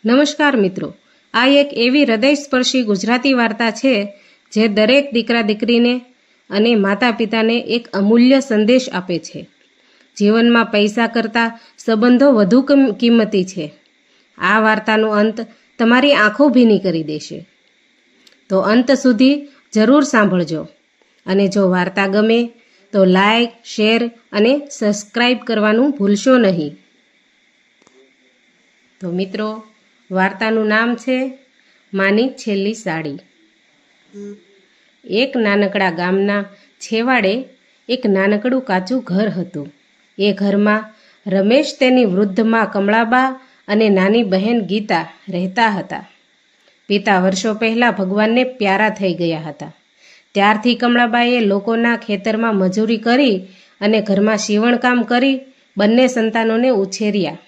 નમસ્કાર મિત્રો, આ એક એવી હૃદયસ્પર્શી ગુજરાતી વાર્તા છે જે દરેક દીકરા દીકરીને અને માતા પિતાને એક અમૂલ્ય સંદેશ આપે છે. જીવનમાં પૈસા કરતાં સંબંધો વધુ કિંમતી છે. આ વાર્તાનો અંત તમારી આંખો ભીની કરી દેશે. તો અંત સુધી જરૂર સાંભળજો અને જો વાર્તા ગમે તો લાઈક, શેર અને સબસ્ક્રાઈબ કરવાનું ભૂલશો નહીં. તો મિત્રો, વાર્તાનું નામ છે માની છેલ્લી સાડી. એક નાનકડા ગામના છેવાડે એક નાનકડું કાચું ઘર હતું. એ ઘરમાં રમેશ, તેની વૃદ્ધ માં કમળાબા અને નાની બહેન ગીતા રહેતા હતા. પિતા વર્ષો પહેલાં ભગવાનને પ્યારા થઈ ગયા હતા. ત્યારથી કમળાબાએ લોકોના ખેતરમાં મજૂરી કરી અને ઘરમાં સીવણકામ કરી બંને સંતાનોને ઉછેર્યા.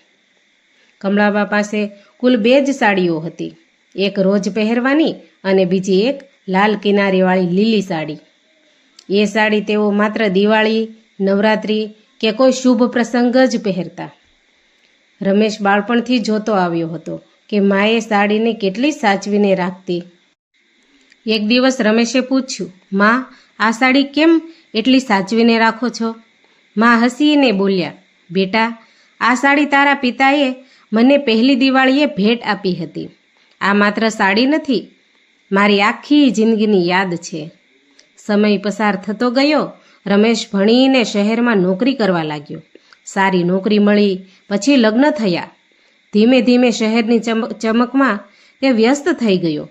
કમળાબા પાસે કુલ 2 જ સાડીઓ હતી, એક રોજ પહેરવાની અને બીજી એક લાલ કિનારીવાળી લીલી સાડી. એ સાડી તેઓ માત્ર દિવાળી, નવરાત્રિ કે કોઈ શુભ પ્રસંગ જ પહેરતા. રમેશ બાળપણથી જોતો આવ્યો હતો કે માએ સાડીને કેટલી સાચવીને રાખતી. એક દિવસ રમેશે પૂછ્યું, માં, આ સાડી કેમ એટલી સાચવીને રાખો છો? માં હસીને બોલ્યા, બેટા, આ સાડી તારા પિતાએ મને પહેલી દિવાળીએ ભેટ આપી હતી. આ માત્ર સાડી નથી, મારી આખી જિંદગીની યાદ છે. સમય પસાર થતો ગયો. રમેશ ભણીને શહેરમાં નોકરી કરવા લાગ્યો. સારી નોકરી મળી પછી લગ્ન થયા. ધીમે ધીમે શહેરની ચમકમાં તે વ્યસ્ત થઈ ગયો.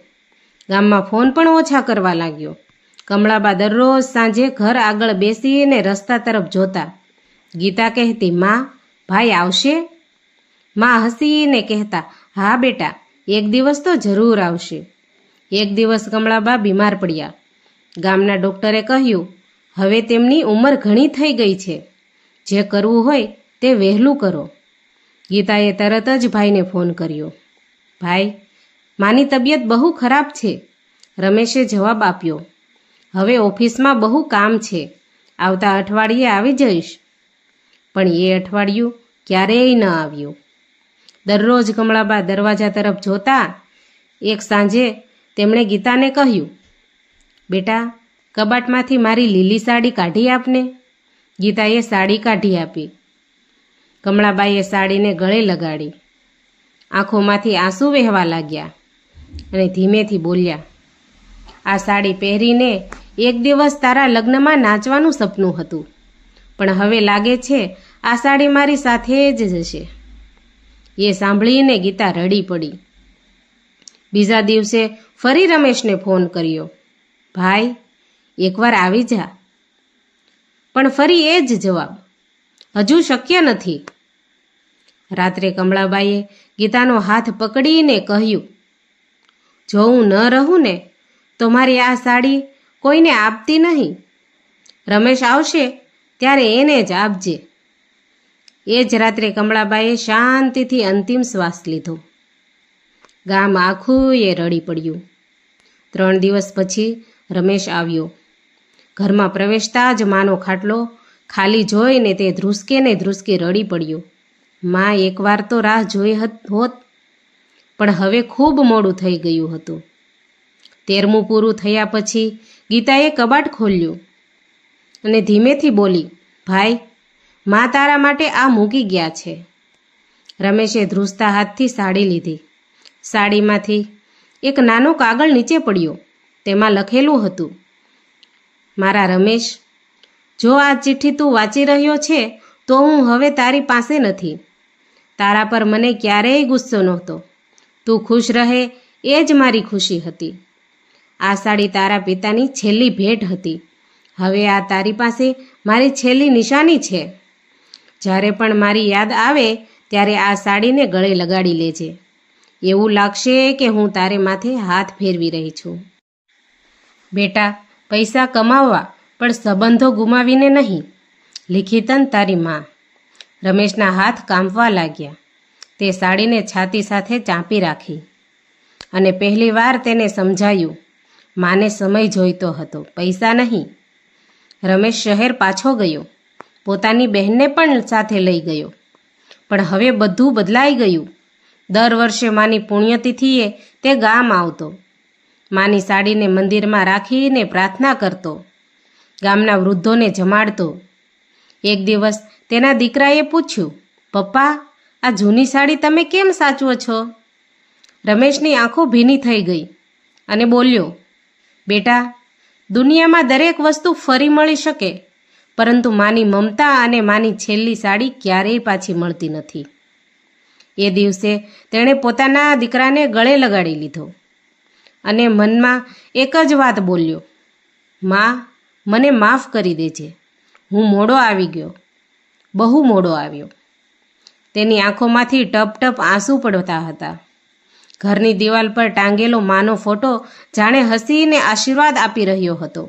ગામમાં ફોન પણ ઓછા કરવા લાગ્યો. કમળાબા દરરોજ સાંજે ઘર આગળ બેસીને રસ્તા તરફ જોતા. ગીતા કહેતી, માં, ભાઈ આવશે? માં હસીને કહેતા, હા બેટા, એક દિવસ તો જરૂર આવશે. એક દિવસ કમળાબા બીમાર પડ્યા. ગામના ડૉક્ટરે કહ્યું, હવે તેમની ઉંમર ઘણી થઈ ગઈ છે, જે કરવું હોય તે વહેલું કરો. ગીતાએ તરત જ ભાઈને ફોન કર્યો. ભાઈ, માની તબિયત બહુ ખરાબ છે. રમેશે જવાબ આપ્યો, હવે ઓફિસમાં બહુ કામ છે, આવતા અઠવાડિયે આવી જઈશ. પણ એ અઠવાડિયું ક્યારેય ન આવ્યું. દરરોજ કમળાબા દરવાજા તરફ જોતા. એક સાંજે તેમણે ગીતાને કહ્યું, બેટા, કબાટમાંથી મારી લીલી સાડી કાઢી આપને. ગીતાએ સાડી કાઢી આપી. કમળાબાઈએ સાડીને ગળે લગાડી. આંખોમાંથી આંસુ વહેવા લાગ્યા અને ધીમેથી બોલ્યા, આ સાડી પહેરીને એક દિવસ તારા લગ્નમાં નાચવાનું સપનું હતું, પણ હવે લાગે છે આ સાડી મારી સાથે જ જશે. એ સાંભળીને ગીતા રડી પડી. બીજા દિવસે ફરી રમેશને ફોન કર્યો, ભાઈ, એકવાર આવી જા. પણ ફરી એ જ જવાબ, હજુ શક્ય નથી. રાત્રે કમળાબાઈએ ગીતાનો હાથ પકડીને કહ્યું, જો હું ન રહું ને તો મારી આ સાડી કોઈને આપતી નહીં. રમેશ આવશે ત્યારે એને જ આપજે. એ જ રાત્રે કમળાબાઈએ શાંતિથી અંતિમ શ્વાસ લીધો. ગામ આખું એ રડી પડ્યું. 3 દિવસ પછી રમેશ આવ્યો. ઘરમાં પ્રવેશતા જ માનો ખાટલો ખાલી જોઈને તે ધ્રુસકે ને ધ્રુસકે રડી પડ્યો. માં એકવાર તો રાહ જોઈ હોત, પણ હવે ખૂબ મોડું થઈ ગયું હતું. 13મું પૂરું થયા પછી ગીતાએ કબાટ ખોલ્યું અને ધીમેથી બોલી, ભાઈ, માં તારા માટે આ મૂકી ગયા છે. રમેશે ધ્રુસતા હાથથી સાડી લીધી. સાડીમાંથી એક નાનો કાગળ નીચે પડ્યો. તેમાં લખેલું હતું, મારા રમેશ, જો આ ચિઠ્ઠી તું વાંચી રહ્યો છે તો હું હવે તારી પાસે નથી. તારા પર મને ક્યારેય ગુસ્સો નહોતો. તું ખુશ રહે એ જ મારી ખુશી હતી. આ સાડી તારા પિતાની છેલ્લી ભેટ હતી. હવે આ તારી પાસે મારી છેલ્લી નિશાની છે. જ્યારે પણ મારી યાદ આવે ત્યારે આ સાડીને ગળે લગાડી લેજે. એવું લાગશે કે હું તારે માથે હાથ ફેરવી રહી છું. બેટા, પૈસા કમાવવા પણ સંબંધો ગુમાવીને નહીં. લિખિતન, તારી માં. રમેશના હાથ કાંપવા લાગ્યા. તે સાડીને છાતી સાથે ચાંપી રાખી અને પહેલી વાર તેને સમજાયું, માને સમય જોઈતો હતો, પૈસા નહીં. રમેશ શહેર પાછો ગયો. પોતાની બહેનને પણ સાથે લઈ ગયો. પણ હવે બધું બદલાઈ ગયું. દર વર્ષે માની પુણ્યતિથિએ તે ગામ આવતો. માની સાડીને મંદિરમાં રાખીને પ્રાર્થના કરતો. ગામના વૃદ્ધોને જમાડતો. એક દિવસ તેના દીકરાએ પૂછ્યું, પપ્પા, આ જૂની સાડી તમે કેમ સાચવો છો? રમેશની આંખો ભીની થઈ ગઈ અને બોલ્યો, બેટા, દુનિયામાં દરેક વસ્તુ ફરી મળી શકે, પરંતુ માની મમતા અને માની છેલ્લી સાડી ક્યારેય પાછી મળતી નથી. એ દિવસે તેણે પોતાના દીકરાને ગળે લગાડી લીધો અને મનમાં એક જ વાત બોલ્યો, માં, મને માફ કરી દેજે. હું મોડો આવી ગયો, બહુ મોડો આવ્યો. તેની આંખોમાંથી ટપ ટપ આંસુ પડતા હતા. ઘરની દિવાલ પર ટાંગેલો માનો ફોટો જાણે હસીને આશીર્વાદ આપી રહ્યો હતો.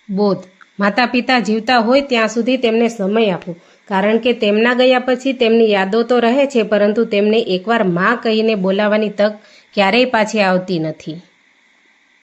બોધ: માતા પિતા જીવતા હોય ત્યાં સુધી તેમને સમય આપો, કારણ કે તેમના ગયા પછી તેમની યાદો તો રહે છે, પરંતુ તેમને એકવાર માં કહીને બોલાવવાની તક ક્યારેય પાછી આવતી નથી.